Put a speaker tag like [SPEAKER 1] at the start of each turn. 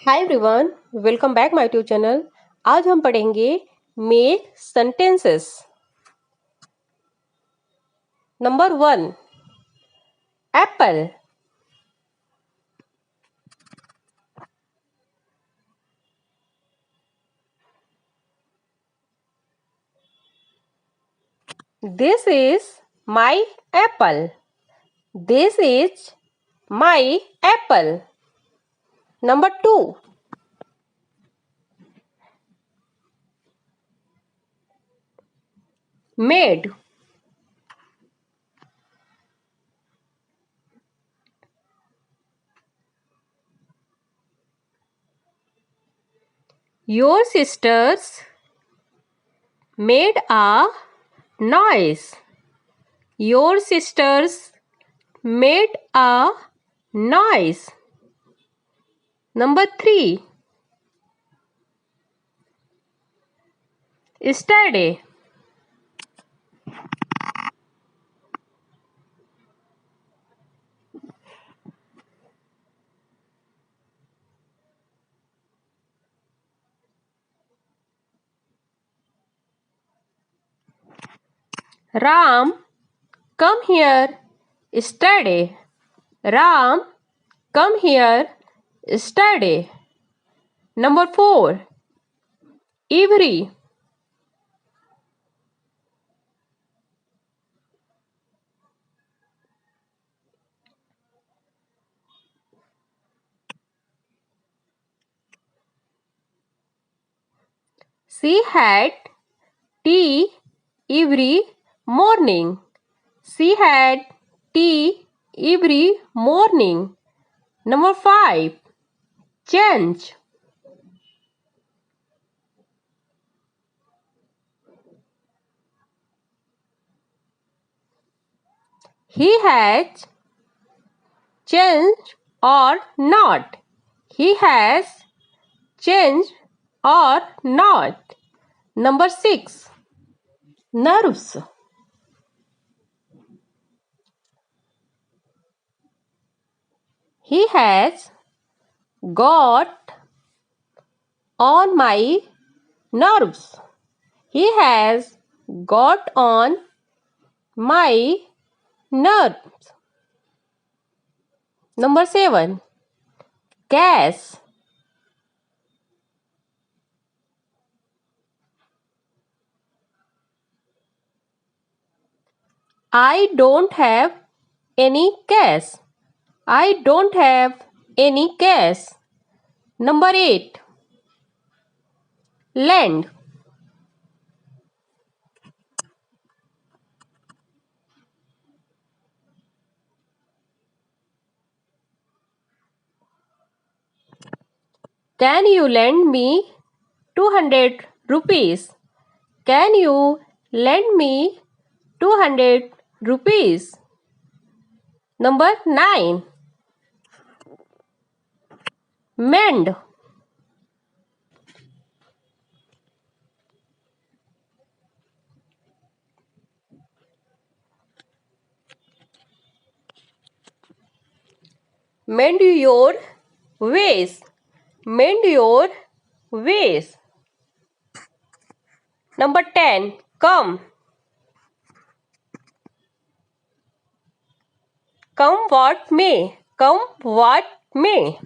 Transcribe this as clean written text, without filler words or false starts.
[SPEAKER 1] Hi everyone, welcome back my YouTube channel. आज हम पढ़ेंगे make sentences. Number 1, Apple. This is my Apple. This is my Apple. Number 2, made. Your sisters made a noise. Your sisters made a noise. Number 3, yesterday. Ram, come here, yesterday. Ram, come here, yesterday. Number 4, Ivory. She had tea every morning. She had tea every morning. Number 5, change. He has changed or not. He has changed or not. Number 6, nerves. He has got on my nerves. He has got on my nerves. Number 7, gas. I don't have any gas. I don't have any gas. Number 8, land. Can you lend me 200 rupees? Can you lend me 200 rupees? Number 9, mend. Mend your ways. Mend your ways. Number 10, come. Come what may. Come what may.